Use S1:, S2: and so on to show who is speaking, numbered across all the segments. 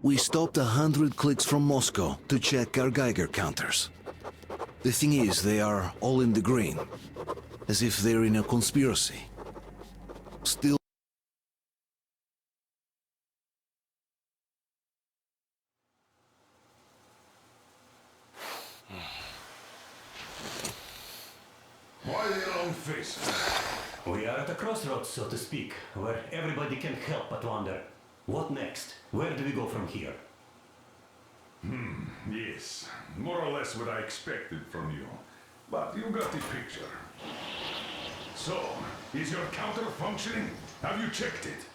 S1: We stopped 100 clicks from Moscow to check our Geiger counters. The thing is, they are all in the green, as if they're in a conspiracy. Still.
S2: Why the long face?
S3: We are at a crossroads, so to speak, where everybody can help but wonder, what next? Where do we go from here?
S2: Yes, more or less what I expected from you. But you got the picture. So, is your counter functioning? Have you checked it?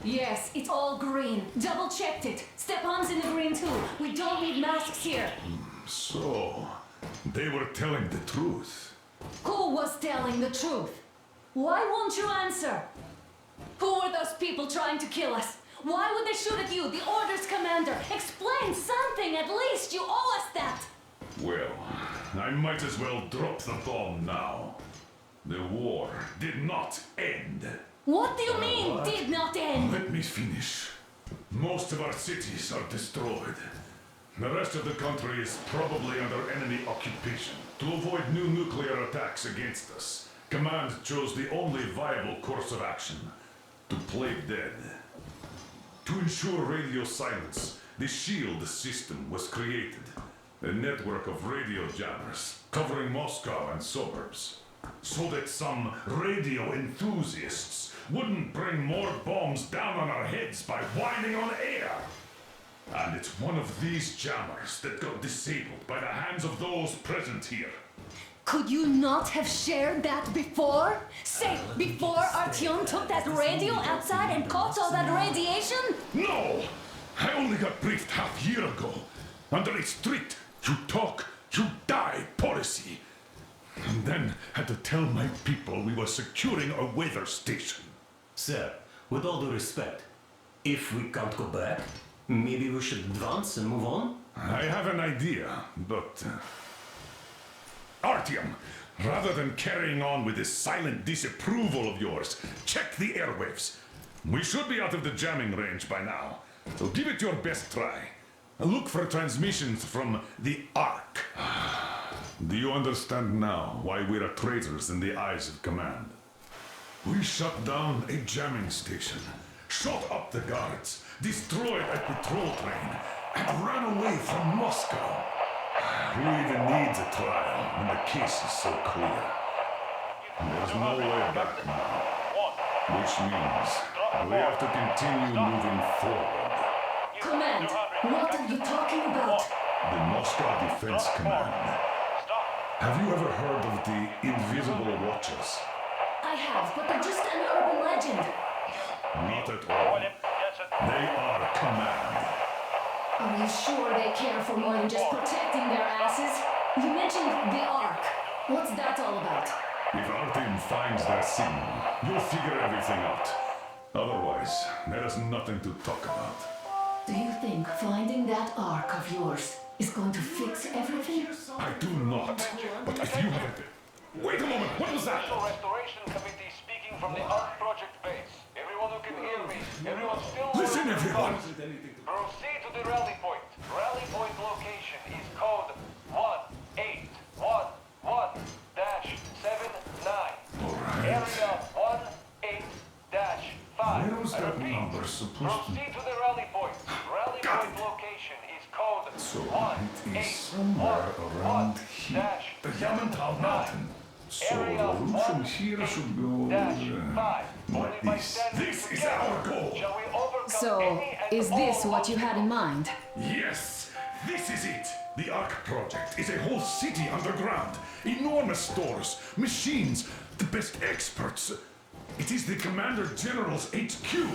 S4: Yes, it's all green. Double checked it. Stepan's in the green too. We don't need masks here.
S2: So, they were telling the truth.
S4: Who was telling the truth? Why won't you answer? Who were those people trying to kill us? Why would they shoot at you, the Order's commander? Explain something, at least! You owe us that!
S2: Well, I might as well drop the bomb now. The war did not end.
S4: What do you mean, did not end?
S2: Let me finish. Most of our cities are destroyed. The rest of the country is probably under enemy occupation. To avoid new nuclear attacks against us, Command chose the only viable course of action: to play dead. To ensure radio silence, the SHIELD system was created. A network of radio jammers covering Moscow and suburbs. So that some radio enthusiasts wouldn't bring more bombs down on our heads by whining on air. And it's one of these jammers that got disabled by the hands of those present here.
S4: Could you not have shared that before? Say, before Artyom took that radio outside and caught all that radiation?
S2: No! I only got briefed half year ago. Under a strict, you talk, you die policy. And then had to tell my people we were securing a weather station.
S3: Sir, with all due respect, if we can't go back, maybe we should advance and move on?
S2: I have an idea, but... Artyom, rather than carrying on with this silent disapproval of yours, check the airwaves. We should be out of the jamming range by now, so give it your best try. Look for transmissions from the Ark. Do you understand now why we are traitors in the eyes of Command? We shut down a jamming station, shot up the guards, destroyed a patrol train, and ran away from Moscow. Who even needs a trial when the case is so clear? There's no way back now, which means we have to continue moving forward.
S4: Command, what are you talking about?
S2: The Moscow Defense Command. Have you ever heard of the Invisible Watchers?
S4: I have, but they're just an urban legend.
S2: Not at all. They are Command.
S4: Are you sure they care for more than just protecting their asses? You mentioned the Ark. What's that all about?
S2: If Artyom finds their signal, you'll figure everything out. Otherwise, there is nothing to talk about.
S4: Do you think finding that Ark of yours is going to fix everything?
S2: I do not. But if you haven't... Wait a moment, what was that?
S5: Restoration Committee speaking from the Ark Project base. Everyone who can hear me, everyone still...
S2: Listen, everyone!
S5: Proceed to the rally point. Rally point location is code 1811-79. Area 18-5.
S2: Where was that number supposed to...
S5: Proceed to the rally point. Rally
S2: Got
S5: point
S2: it.
S5: location is code
S2: So it is somewhere around here. The Yamantau Mountain. So the route from here should go like this. This is our goal.
S4: So, is this what you had in mind?
S2: Yes, this is it. The Ark Project is a whole city underground. Enormous stores, machines, the best experts. It is the Commander General's HQ.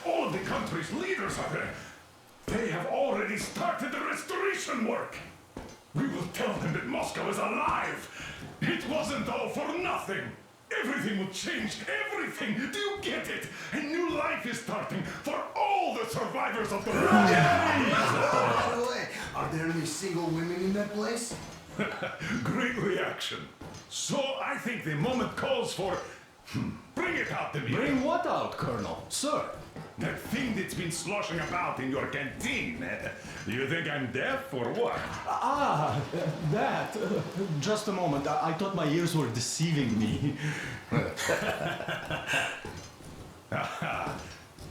S2: All of the country's leaders are there. They have already started the restoration work. We will tell them that Moscow is alive. It wasn't all for nothing. Everything will change. Everything. Do you get it? A new life is starting for all the survivors of the war.
S6: By the way, are there any single women in that place?
S2: Great reaction. So I think the moment calls for... Bring it out to me.
S7: Bring what out, Colonel? Sir,
S2: That thing that's been sloshing about in your canteen. You think I'm deaf or what?
S3: That. Just a moment. I thought my ears were deceiving me.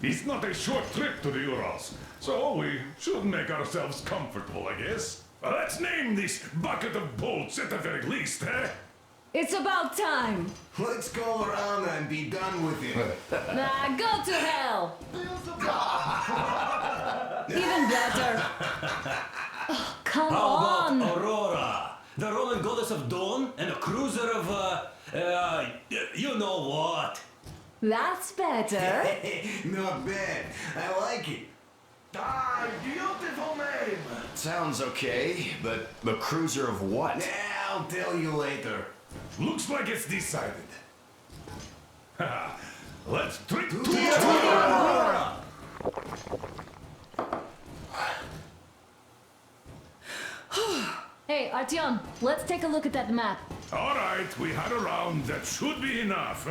S2: It's not a short trip to the Urals, so we should make ourselves comfortable, I guess. Let's name this bucket of bolts at the very least, eh?
S4: It's about time.
S6: Let's call her Anna and be done with it.
S4: Nah, go to hell. Even better. Oh, come
S3: How
S4: on.
S3: about Aurora, the Roman goddess of dawn, and a cruiser of, you know what?
S4: That's better.
S6: Not bad. I like it.
S5: Ah, beautiful name.
S7: Sounds okay, but the cruiser of what?
S6: Yeah, I'll tell you later.
S2: Looks like it's decided. Let's drink to
S3: Aurora!
S4: Hey, Artyom, let's take a look at that map.
S2: All right, we had a round. That should be enough.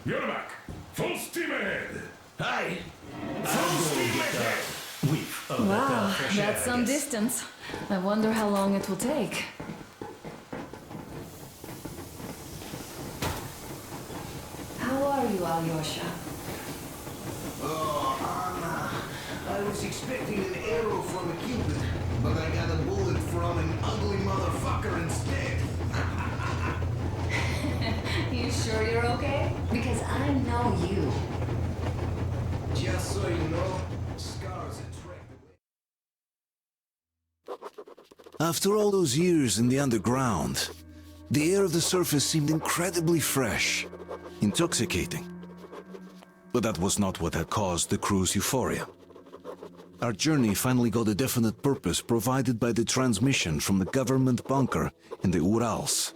S2: You're back. Full steam ahead.
S7: Hi.
S2: Full steam ahead.
S3: Whiff of
S4: Wow,
S3: that fresh air,
S4: that's some
S3: I guess.
S4: distance. I wonder how long it will take. How are you, Alyosha?
S6: Oh, Anna. I was expecting an arrow from a cupid, but I got a bullet from an ugly motherfucker instead.
S4: You sure you're okay? Because I know you.
S6: Just so you know, scars attract the
S1: After all those years in the underground, the air of the surface seemed incredibly fresh, intoxicating. But that was not what had caused the crew's euphoria. Our journey finally got a definite purpose provided by the transmission from the government bunker in the Urals.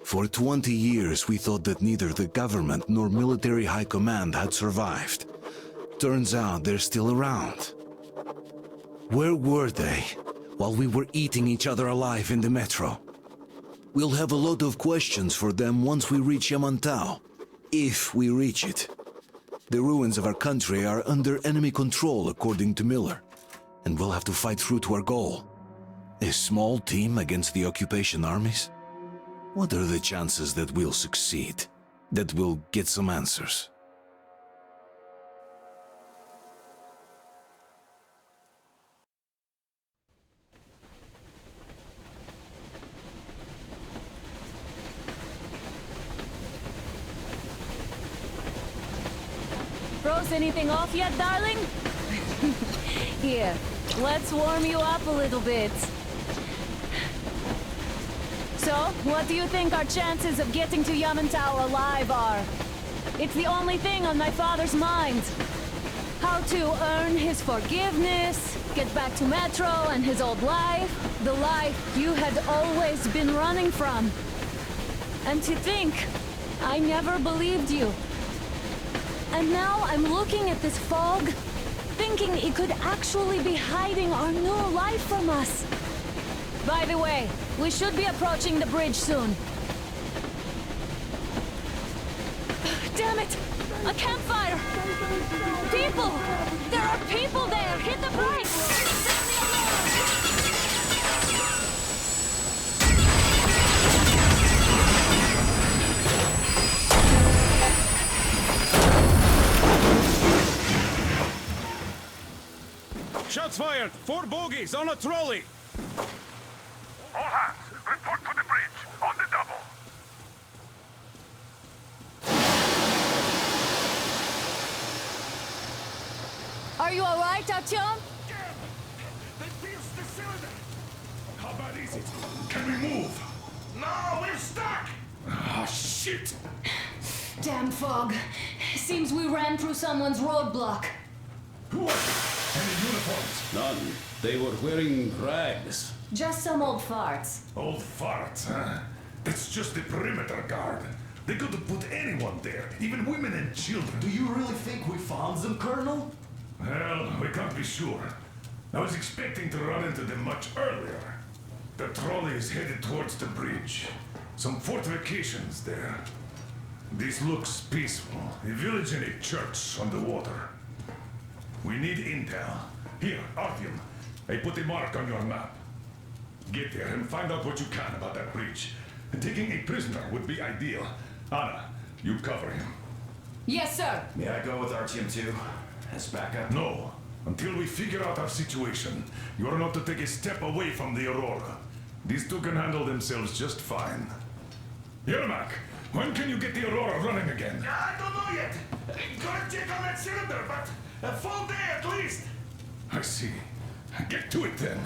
S1: For 20 years we thought that neither the government nor military high command had survived. Turns out they're still around. Where were they while we were eating each other alive in the metro? We'll have a lot of questions for them once we reach Yamantau, if we reach it. The ruins of our country are under enemy control, according to Miller, and we'll have to fight through to our goal. A small team against the occupation armies? What are the chances that we'll succeed? That we'll get some answers?
S4: Froze anything off yet, darling? Here, let's warm you up a little bit. So, what do you think our chances of getting to Yamantau alive are? It's the only thing on my father's mind. How to earn his forgiveness, get back to Metro and his old life, the life you had always been running from. And to think, I never believed you. And now I'm looking at this fog, thinking it could actually be hiding our new life from us. By the way, we should be approaching the bridge soon. Damn it! A campfire! People! There are people there! Hit the brakes! Sound the alarm!
S8: Shots fired! 4 bogies on a trolley!
S2: All hands, report to the bridge, on the double.
S4: Are you alright, Artyom?
S2: They pierced the cylinder. How bad is it? Can we move?
S5: No, we're stuck.
S2: Ah, shit.
S4: Damn fog. Seems we ran through someone's roadblock.
S2: Who was it? Any uniforms?
S8: None. They were wearing rags.
S4: Just some old farts.
S2: Old farts, huh? That's just the perimeter guard. They could have put anyone there, even women and children.
S3: Do you really think we found them, Colonel?
S2: Well, we can't be sure. I was expecting to run into them much earlier. The trolley is headed towards the bridge. Some fortifications there. This looks peaceful. A village and a church on the water. We need intel. Here, Artyom. I put a mark on your map. Get there and find out what you can about that bridge. Taking a prisoner would be ideal. Anna, you cover him.
S4: Yes, sir.
S7: May I go with Artyom too? As backup?
S2: No. Until we figure out our situation, you are not to take a step away from the Aurora. These two can handle themselves just fine. Yermak, when can you get the Aurora running again?
S6: I don't know yet. Gotta check on that cylinder, but a full day at least.
S2: I see. Get to it then.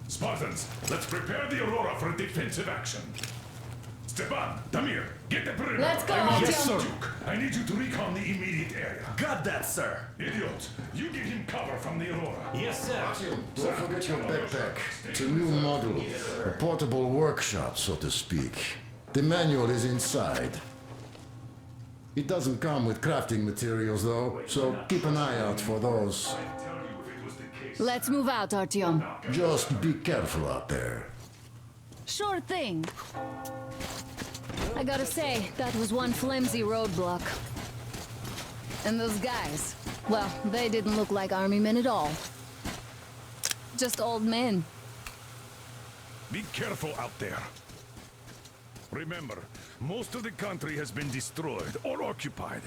S2: Spartans, let's prepare the Aurora for a defensive action. Stepan, Damir, get the perimeter.
S4: Let's go,
S2: I want
S4: Yes,
S2: you,
S4: sir.
S2: Duke. I need you to recon the immediate area.
S9: Got that, sir.
S2: Idiot, you give him cover from the Aurora.
S3: Yes, sir.
S10: Don't forget your backpack. It's a new model. A portable workshop, so to speak. The manual is inside. It doesn't come with crafting materials, though, so keep an eye out for those.
S2: I'd tell you if it was the case.
S4: Let's move out, Artyom.
S10: Just be careful out there.
S4: Sure thing. I gotta say, that was one flimsy roadblock. And those guys, well, they didn't look like army men at all. Just old men.
S2: Be careful out there. Remember, most of the country has been destroyed or occupied.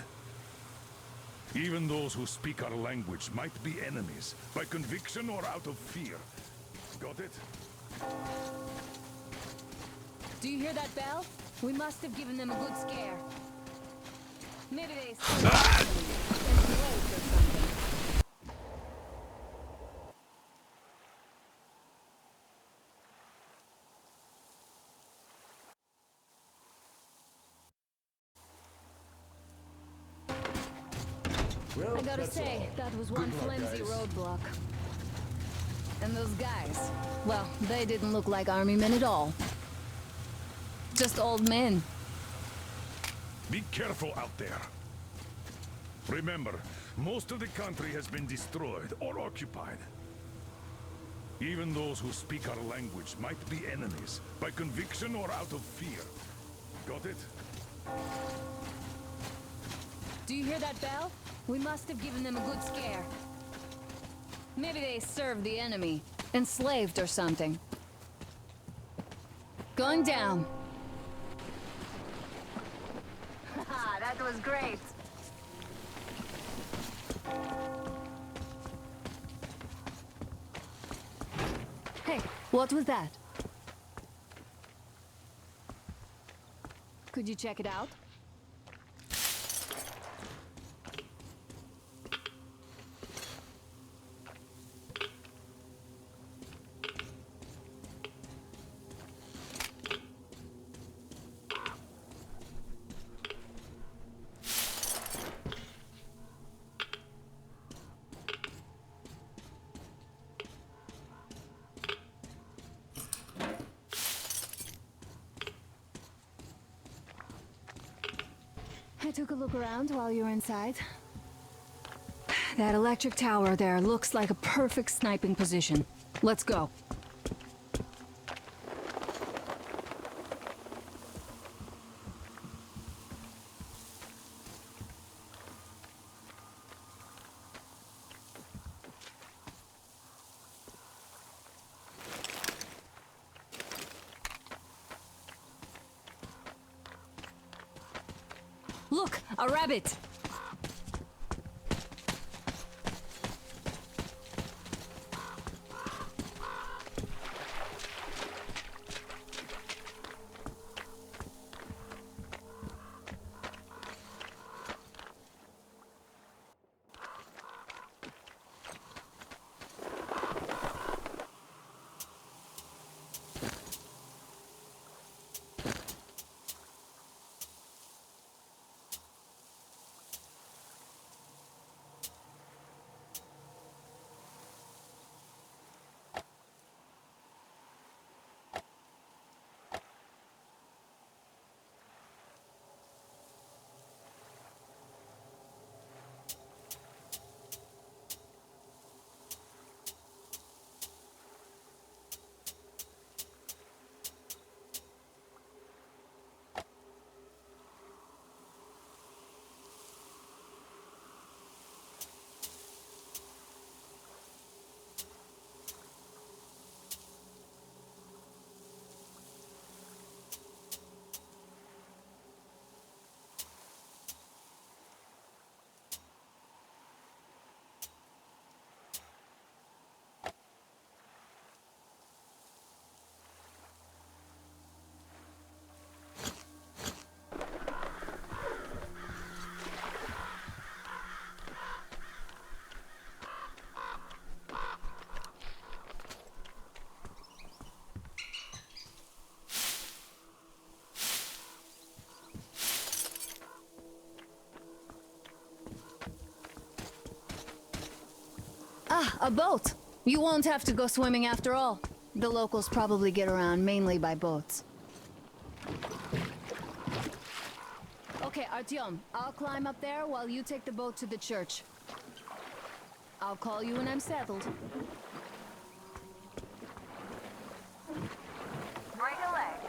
S2: Even those who speak our language might be enemies, by conviction or out of fear. Got it?
S4: Do you hear that bell? We must have given them a good scare. Maybe they I gotta say, that was one flimsy roadblock. And those guys, well, they didn't look like army men at all. Just old men.
S2: Be careful out there. Remember, most of the country has been destroyed or occupied. Even those who speak our language might be enemies, by conviction or out of fear. Got it?
S4: Do you hear that bell? We must have given them a good scare. Maybe they served the enemy, enslaved or something. Going down. Haha, that was great. Hey, what was that? Could you check it out? I took a look around while you were inside. That electric tower there looks like a perfect sniping position. Let's go. Look, a rabbit! Ah, a boat. You won't have to go swimming after all. The locals probably get around mainly by boats. Okay, Artyom, I'll climb up there while you take the boat to the church. I'll call you when I'm settled.
S9: Break a leg.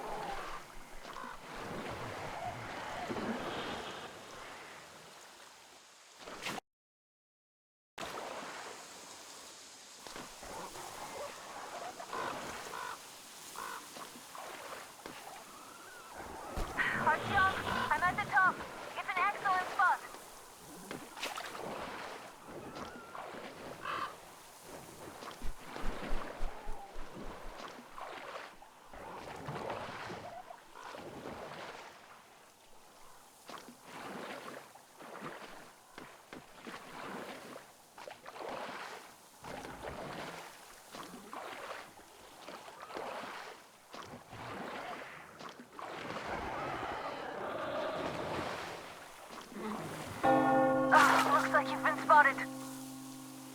S9: Artyom, I'm at the top. It's an excellent spot. Looks like you've been spotted.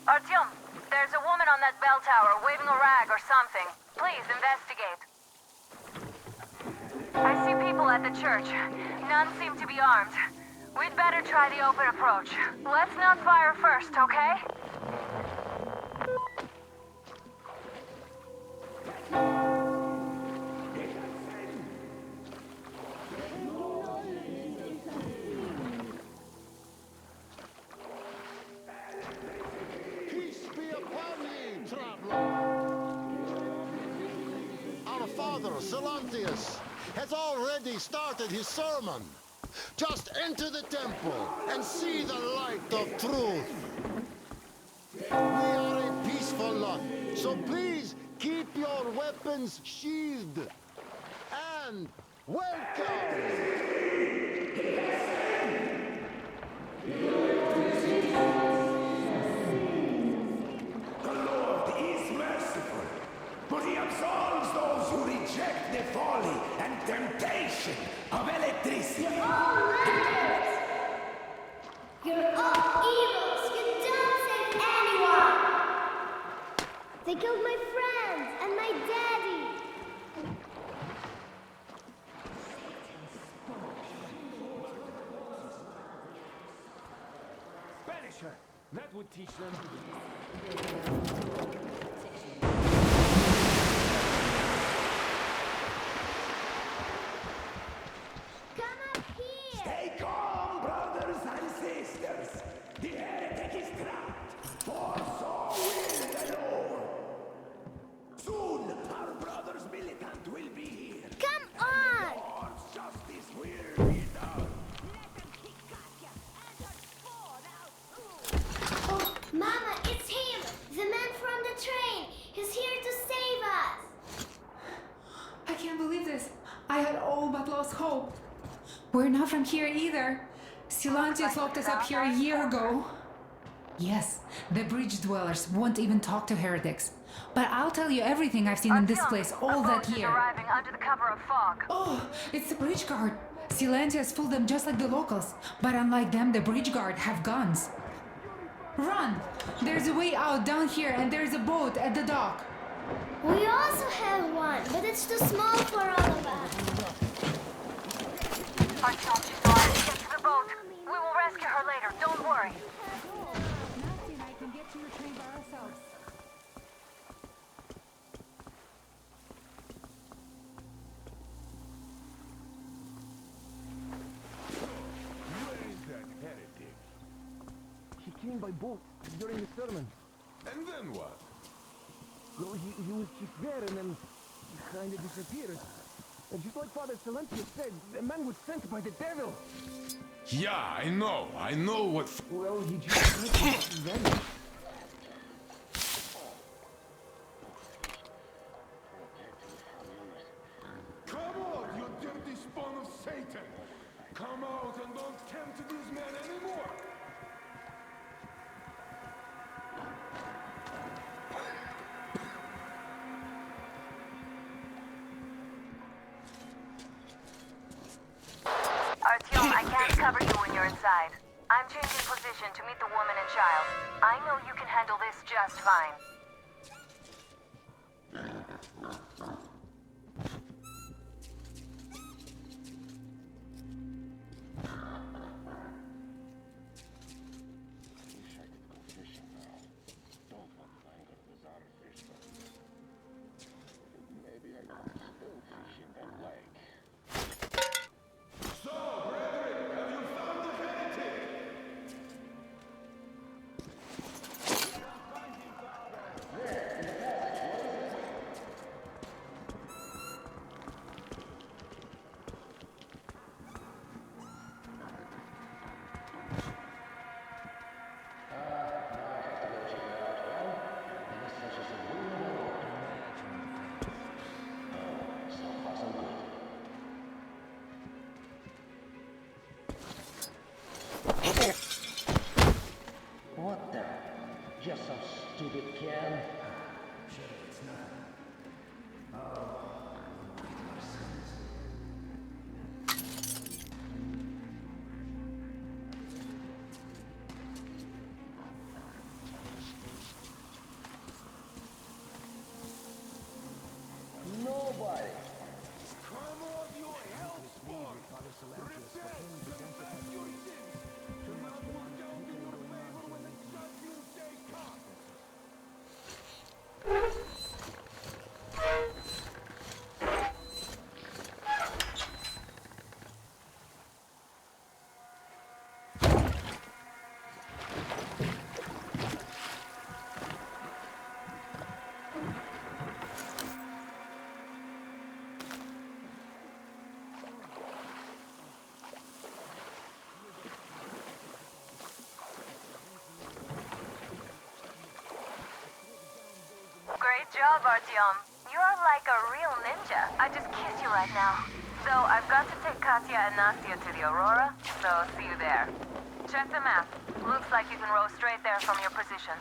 S9: Artyom, there's a woman on that bell tower waving a rag or something. Please investigate. I see people at the church. None seem to be armed. We'd better try the open approach. Let's not fire first, okay?
S10: Peace be upon ye, traveler. Our father, Silantius, has already started his sermon. Just enter the temple and see the light of truth. We are a peaceful lot, so please keep your weapons sheathed. And welcome!
S6: The Lord is merciful, but he absolves those who reject the folly and temptation of electricity.
S11: You're all murderers! You're all evils! You don't save anyone! They killed my friends and my daddy!
S8: Banish her. That would teach them.
S11: Come up here!
S6: Stay calm, brothers and sisters. The heretic is trapped, for so will the Lord. Soon, our brother's militant will be here.
S11: Come on!
S6: Lord's justice will be done.
S11: Oh, Mama, it's him! The man from the train! He's here to save us!
S12: I can't believe this. I had all but lost hope. We're not from here either. Silantius locked us up here a year ago. Yes, the bridge dwellers won't even talk to heretics. But I'll tell you everything I've seen in this place all that year.
S9: Arriving under the cover of fog.
S12: Oh, it's the bridge guard. Silantius fooled them just like the locals. But unlike them, the bridge guard have guns. Run! There's a way out down here and there's a boat at the dock.
S11: We also have one, but it's too small for all of us.
S9: Artyom, she's alive. Get to the boat. We will rescue her later. Don't worry.
S12: Nasty and I can get to your train by ourselves.
S8: Where is that heretic? He came by boat during the sermon.
S2: And then what?
S8: Well, he was just there and then he kind of disappeared. And just like Father Silantius said, the man was sent by the devil.
S2: Yeah, I know what.
S8: Well, he just vanished.
S2: Come out, you dirty spawn of Satan! Come out and don't tempt these men anymore!
S9: Artyom, I can't cover you when you're inside. I'm changing position. position to meet the woman and child. I know you can handle this just fine.
S6: What the? Just some stupid can? Nobody. Come on, you hellspawn! Repent and your sins! Do not look down in your favor when the judgment day comes!
S9: Great job, Artyom. You are like a real ninja. I just kiss you right now. Though I've got to take Katya and Nastya to the Aurora, so see you there. Check the map. Looks like you can row straight there from your position.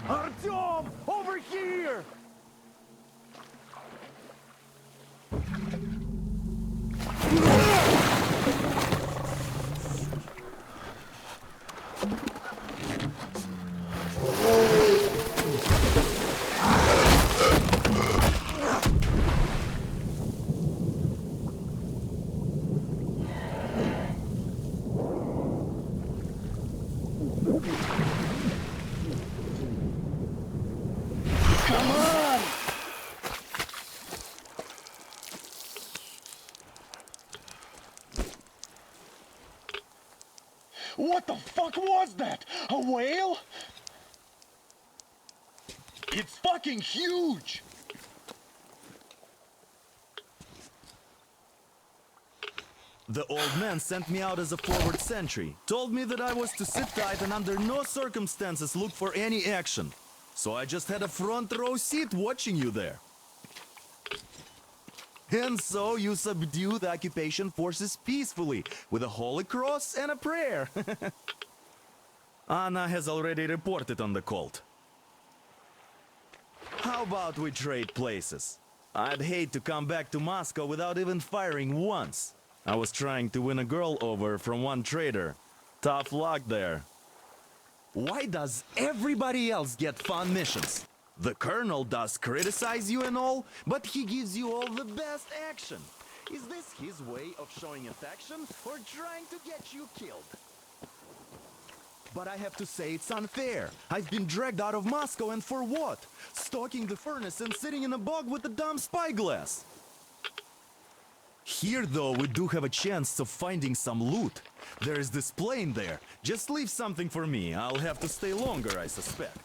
S6: Artyom! Over here! Come on! What the fuck was that? A whale? It's fucking huge!
S13: The old man sent me out as a forward sentry, told me that I was to sit tight and under no circumstances look for any action. So I just had a front row seat watching you there. And so you subdue the occupation forces peacefully with a holy cross and a prayer. Anna has already reported on the cult. How about we trade places? I'd hate to come back to Moscow without even firing once. I was trying to win a girl over from one trader. Tough luck there. Why does everybody else get fun missions? The colonel does criticize you and all, but he gives you all the best action. Is this his way of showing affection or trying to get you killed? But I have to say it's unfair. I've been dragged out of Moscow, and for what? Stalking the furnace and sitting in a bog with a dumb spyglass. Here, though, we do have a chance of finding some loot. There is this plane there. Just leave something for me. I'll have to stay longer, I suspect.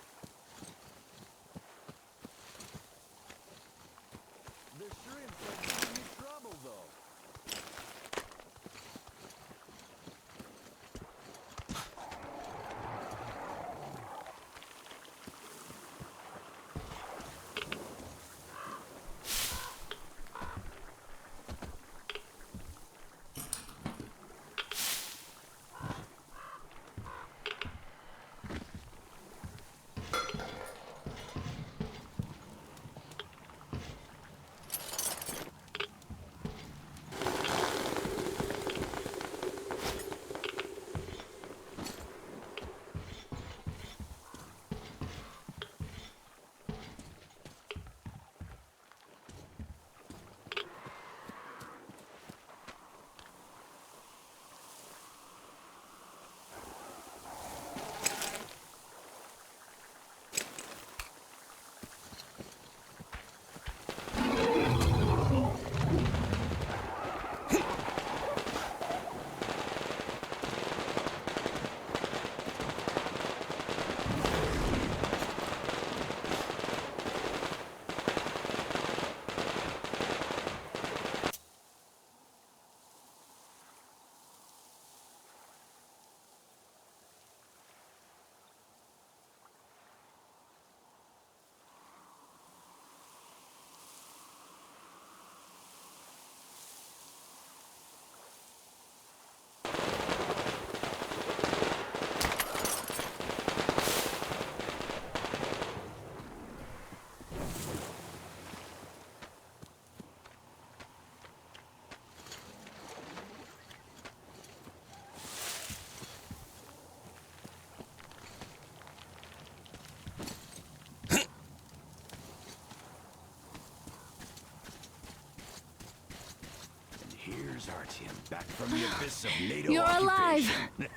S6: Here's Artyom, back from the abyss of NATO
S4: You're alive!
S6: occupation.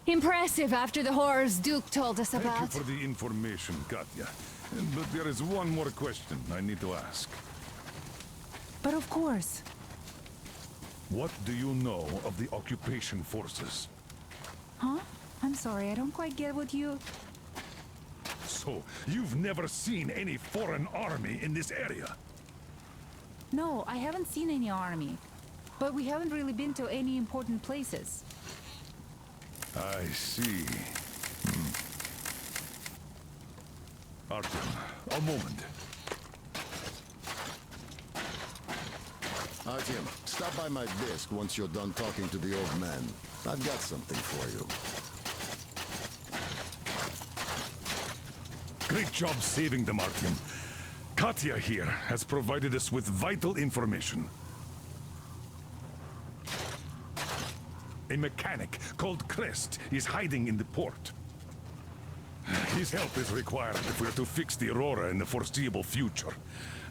S4: Impressive after the horrors Duke told us
S2: Thank you
S4: about.
S2: for the information, Katya. But there is one more question I need to ask.
S12: But of course.
S2: What do you know of the occupation forces?
S12: Huh? I'm sorry, I don't quite get what you...
S2: So, you've never seen any foreign army in this area?
S12: No, I haven't seen any army. But we haven't really been to any important places.
S2: I see. Artyom, a moment.
S10: Artyom, stop by my desk once you're done talking to the old man. I've got something for you.
S2: Great job saving them, Artyom. Katya here has provided us with vital information. A mechanic called Crest is hiding in the port. His help is required if we're to fix the Aurora in the foreseeable future.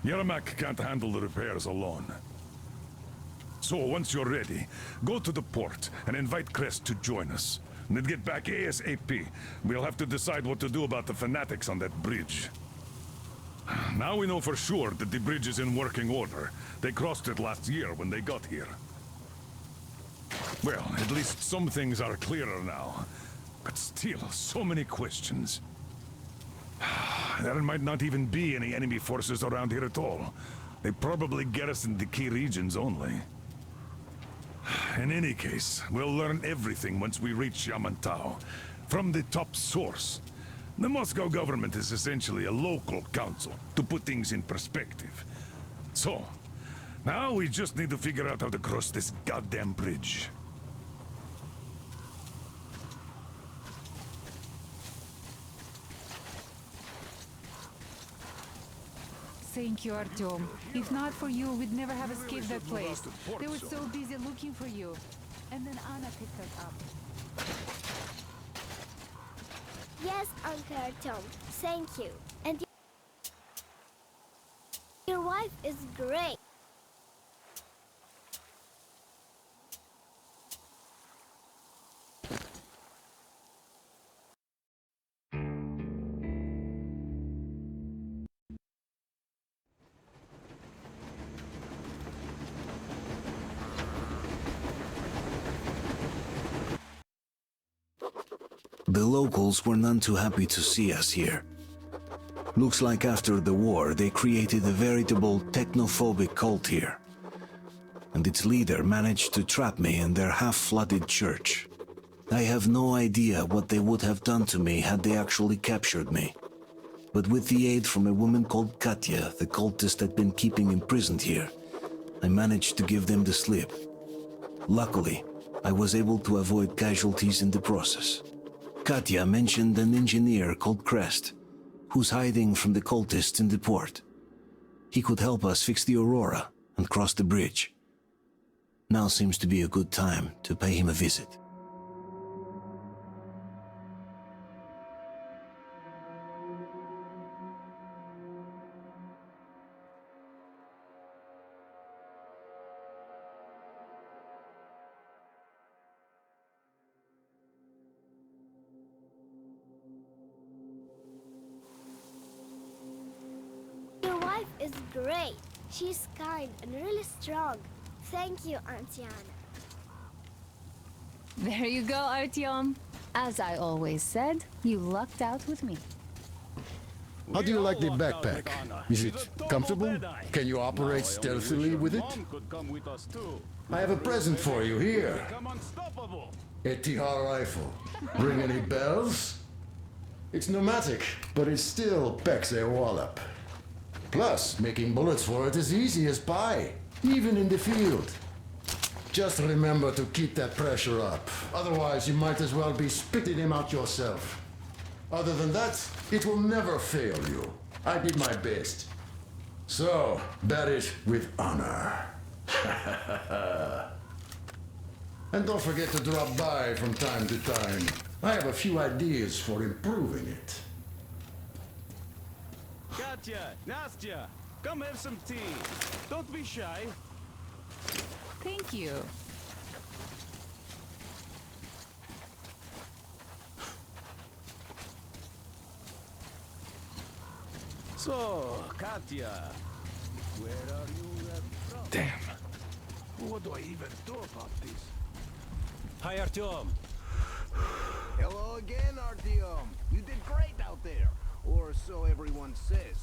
S2: Yermak can't handle the repairs alone. So once you're ready, go to the port and invite Crest to join us. And then get back ASAP. We'll have to decide what to do about the fanatics on that bridge. Now we know for sure that the bridge is in working order. They crossed it last year when they got here. Well, at least some things are clearer now. But still, so many questions. There might not even be any enemy forces around here at all. They probably garrison the key regions only. In any case, we'll learn everything once we reach Yamantau. From the top source. The Moscow government is essentially a local council, to put things in perspective. So, now we just need to figure out how to cross this goddamn bridge.
S12: Thank you, Artyom. If not for you, we'd never have escaped that place. They were so busy looking for you. And then Anna picked us up.
S11: Yes, Uncle Artyom. Thank you. And your wife is great.
S1: The locals were none too happy to see us here. Looks like after the war they created a veritable technophobic cult here. And its leader managed to trap me in their half-flooded church. I have no idea what they would have done to me had they actually captured me. But with the aid from a woman called Katya, the cultist had been keeping imprisoned here, I managed to give them the slip. Luckily, I was able to avoid casualties in the process. Katya mentioned an engineer called Crest, who's hiding from the cultists in the port. He could help us fix the Aurora and cross the bridge. Now seems to be a good time to pay him a visit.
S11: Is great. She's kind and really strong. Thank you, Auntie Anna.
S4: There you go, Artyom. As I always said, you lucked out with me.
S10: How do you like the backpack? Is it comfortable? Can you operate stealthily with it? I have a present for you here. A TR rifle. Ring any bells? It's pneumatic, but it still packs a wallop. Plus, making bullets for it is easy as pie, even in the field. Just remember to keep that pressure up. Otherwise, you might as well be spitting him out yourself. Other than that, it will never fail you. I did my best. So, bear it with honor. And don't forget to drop by from time to time. I have a few ideas for improving it.
S14: Katya, Nastya, come have some tea. Don't be shy.
S12: Thank you.
S6: So, Katya, where are you from?
S2: Damn. What do I even do about this?
S3: Hi, Artyom.
S6: Hello again, Artyom. You did great out there. Or so everyone says.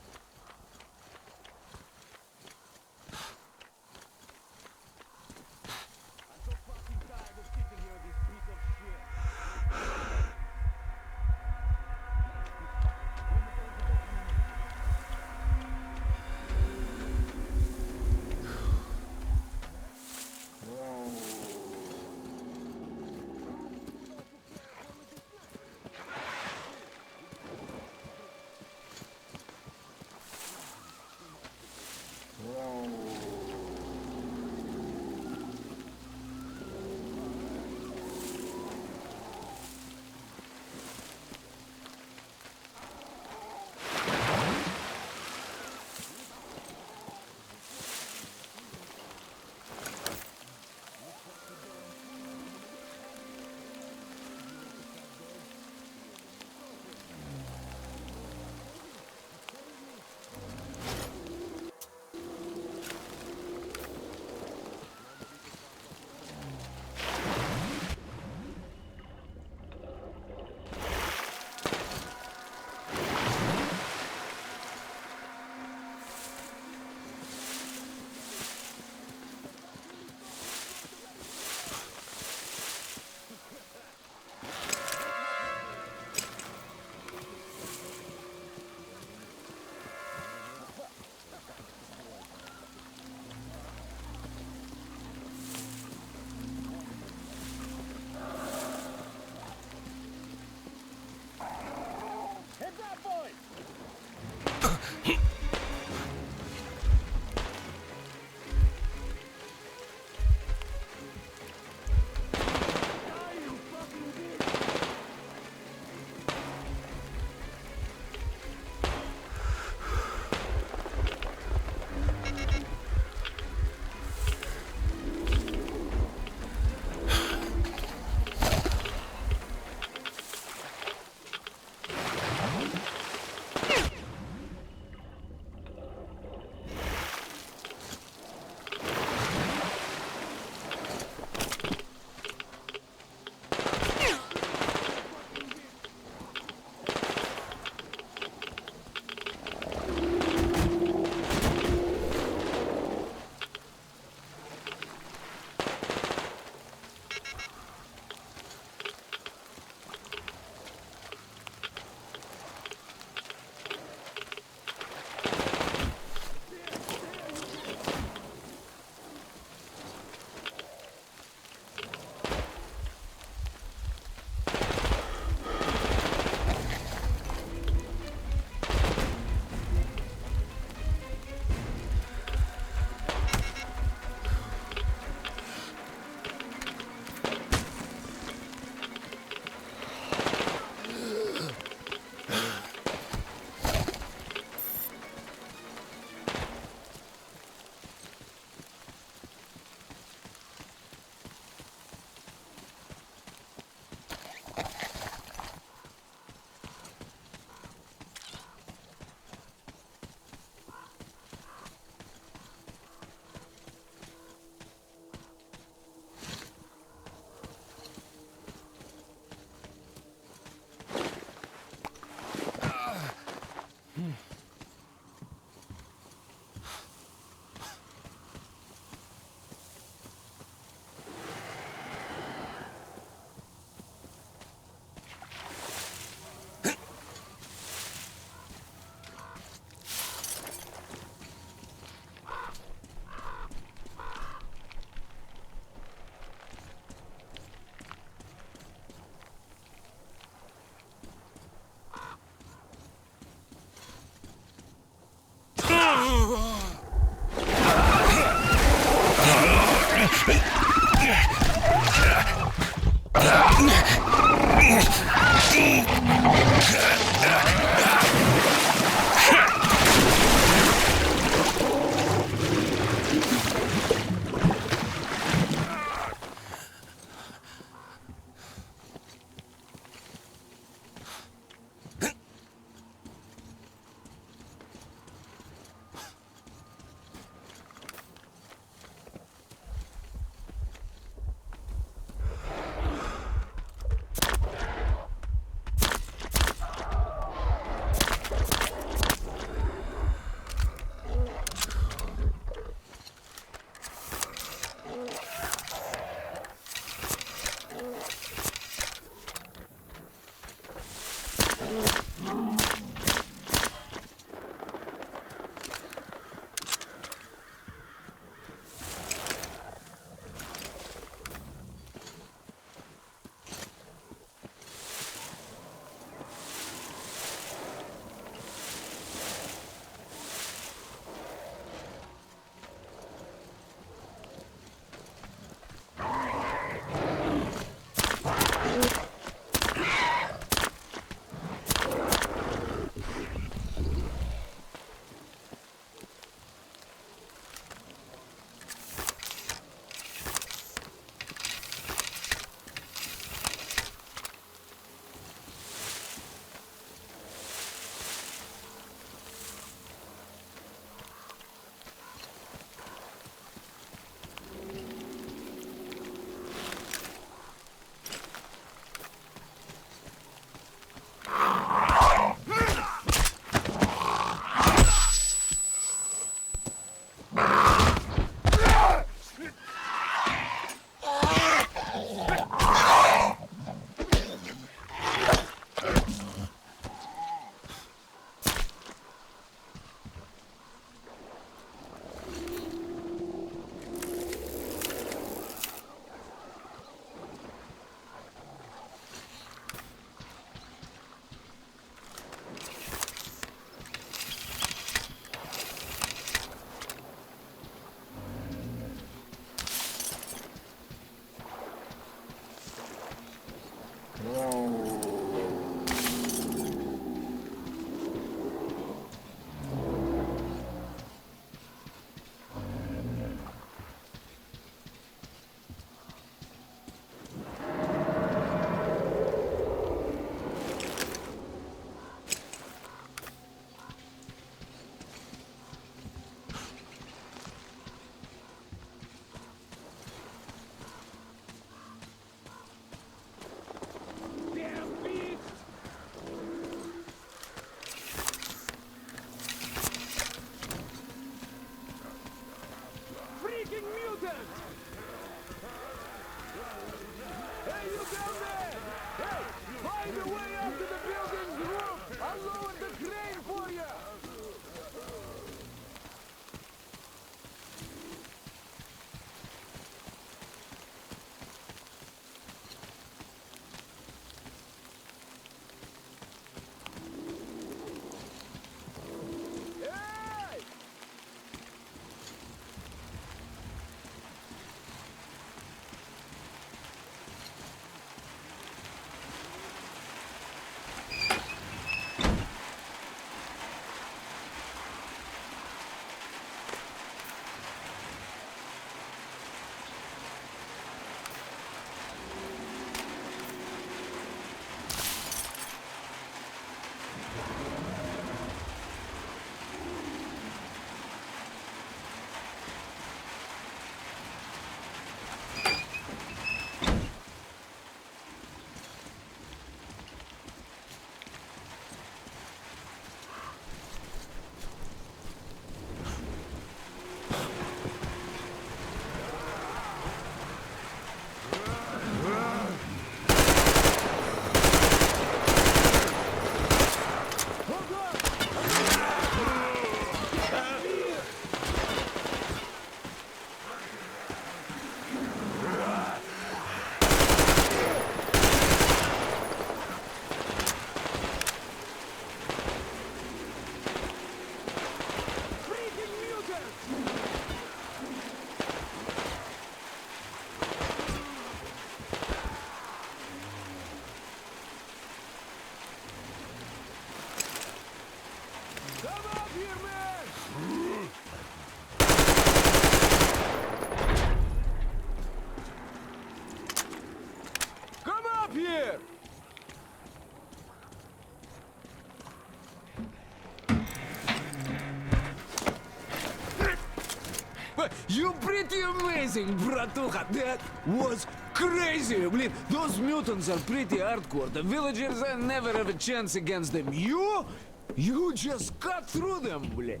S8: You pretty amazing, bratuха. That was crazy. Блин, those mutants are pretty hardcore. The villagers never have a chance against them. You just cut through them, блин.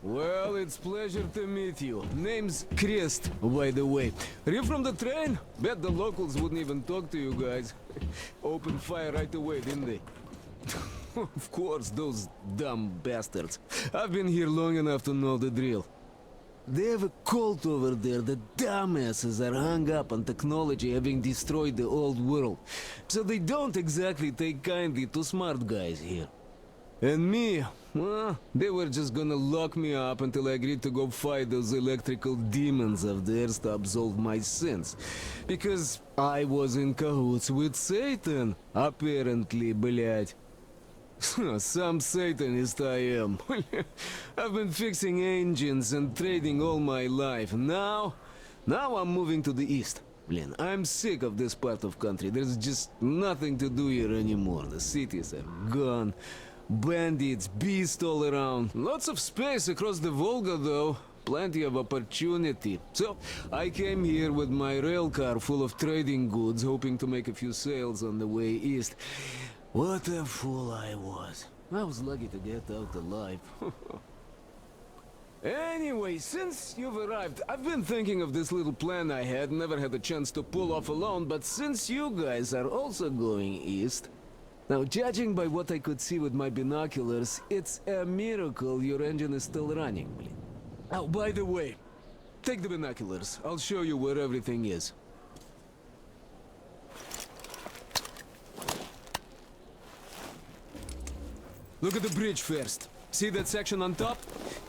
S8: Well, it's pleasure to meet you. Name's Crest, by the way. Are you from the train? Bet the locals wouldn't even talk to you guys. Opened fire right away, didn't they? Of course, those dumb bastards. I've been here long enough to know the drill. They have a cult over there. The dumbasses are hung up on technology having destroyed the old world. So they don't exactly take kindly to smart guys here. And me, well, they were just gonna lock me up until I agreed to go fight those electrical demons of theirs to absolve my sins. Because I was in cahoots with Satan, apparently, блядь. Some Satanist I am. I've been fixing engines and trading all my life. Now I'm moving to the east. Blin, I'm sick of this part of country. There's just nothing to do here anymore. The cities are gone. Bandits, beasts all around. Lots of space across the Volga, though. Plenty of opportunity. So, I came here with my rail car full of trading goods, hoping to make a few sales on the way east. What a fool I was. I was lucky to get out alive. Anyway, since you've arrived, I've been thinking of this little plan I had, never had a chance to pull off alone, but since you guys are also going east... Now, judging by what I could see with my binoculars, it's a miracle your engine is still running, blin. Oh, by the way, take the binoculars. I'll show you where everything is. Look at the bridge first. See that section on top?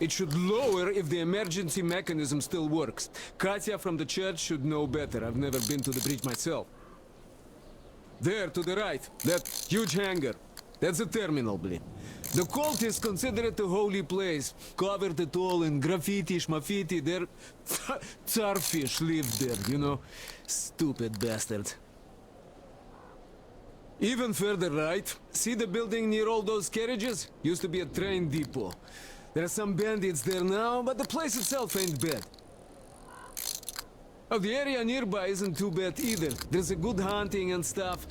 S8: It should lower if the emergency mechanism still works. Katya from the church should know better. I've never been to the bridge myself. There, to the right, that huge hangar. That's a terminal, blin. The cultists consider it a holy place. Covered it all in graffiti, schmaffiti. Their tsarfish lived there, you know. Stupid bastards. Even further right, see the building near all those carriages? Used to be a train depot. There are some bandits there now, but the place itself ain't bad. Oh, the area nearby isn't too bad either. There's a good hunting and stuff.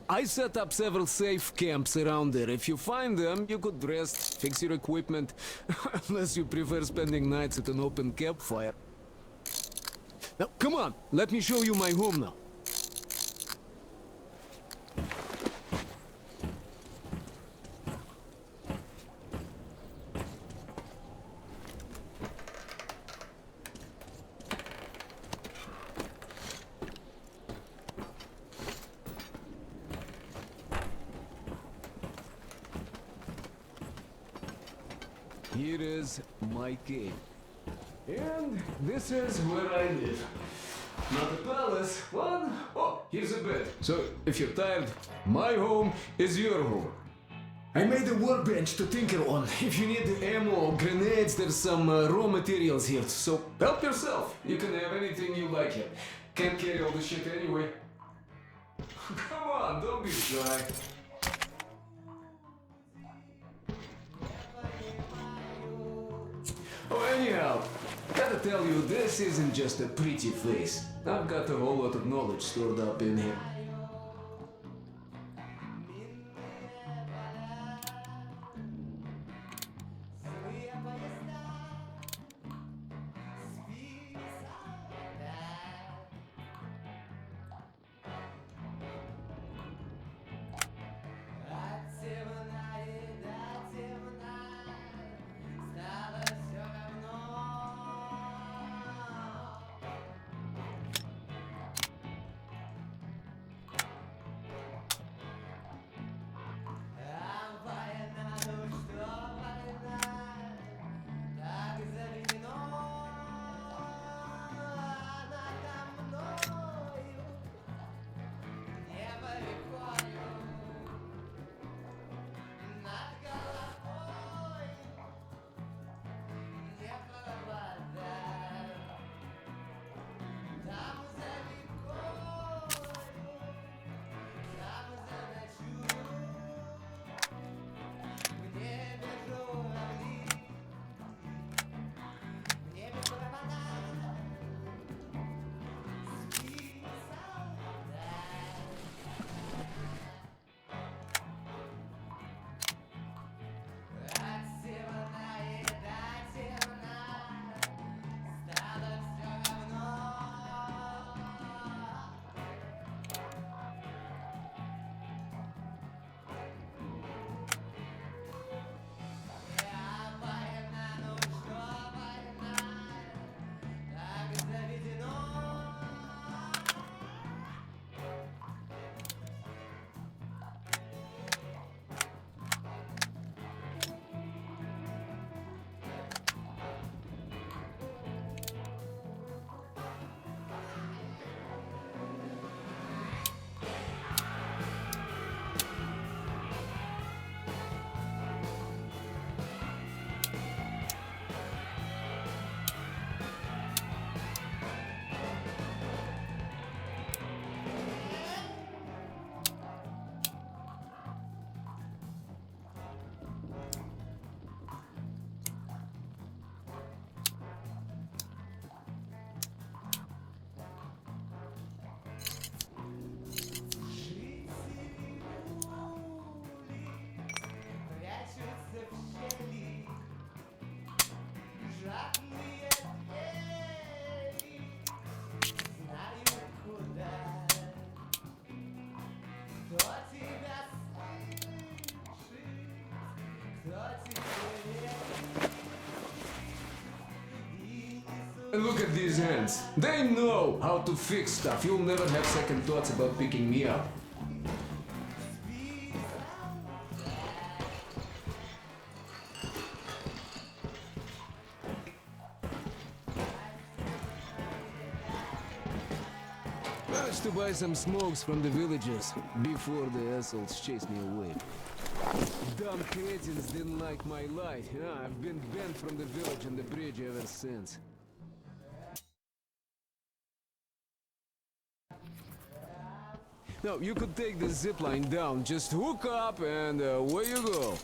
S8: I set up several safe camps around there. If you find them, you could rest, fix your equipment. Unless you prefer spending nights at an open campfire. Now, come on, let me show you my home now. Here is my cave. And this is where I live. Not a palace, but... Oh, here's a bed. So, if you're tired, my home is your home. I made a workbench to tinker on. If you need ammo or grenades, there's some raw materials here. So, help yourself. You can have anything you like here. Can't carry all the shit anyway. Come on, don't be shy. Oh, anyhow, gotta tell you, this isn't just a pretty place. I've got a whole lot of knowledge stored up in here. look at these hands. They know how to fix stuff. You'll never have second thoughts about picking me up. Managed to buy some smokes from the villagers before the assholes chased me away. Dumb cretins didn't like my light. Yeah, I've been banned from the village and the bridge ever since. No, you could take the zipline down. Just hook up and away you go.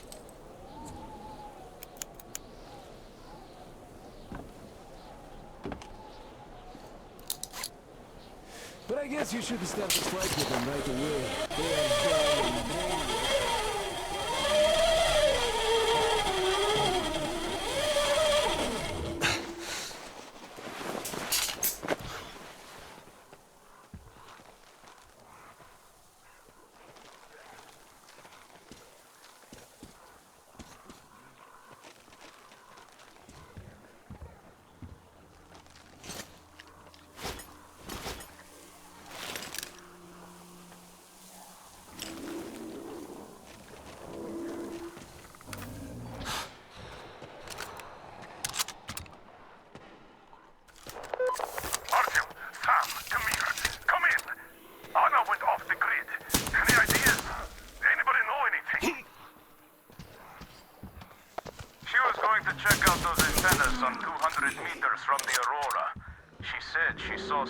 S8: But I guess you should start the fight with them right away. They are dumb and brainless.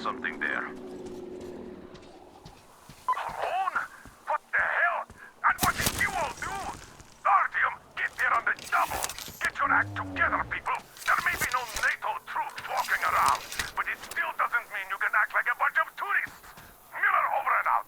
S5: Something there. Alone? What the hell? And what did you all do? Artyom, get there on the double. Get your act together, people. There may be no NATO troops walking around, but it still doesn't mean you can act like a bunch of tourists. Miller over and out.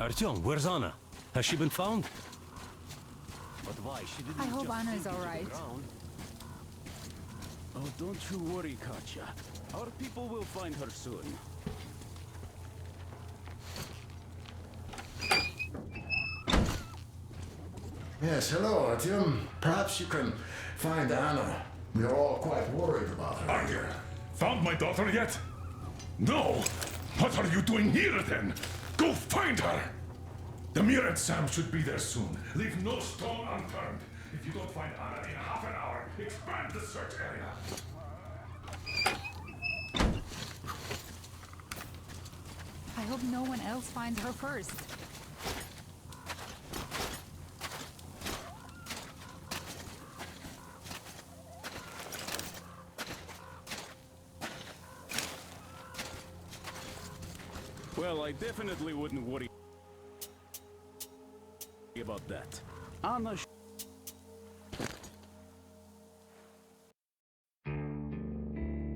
S3: Artyom, where's Anna? Has she been found? But why? She didn't
S12: I hope
S3: just
S12: Anna is
S3: sink into the
S12: alright.
S3: ground.
S8: Oh, don't you worry, Katya. Our people will find her soon.
S10: Yes, hello, Artyom. Perhaps you can find Anna. We are all quite worried about her.
S2: Are you? Found my daughter yet? No! What are you doing here then? Go find her! Demir and Sam should be there soon. Leave no stone unturned. If you don't find Anna in half an hour, expand the search area.
S12: I hope no one else finds her first.
S8: Well, I definitely wouldn't worry about that. Anna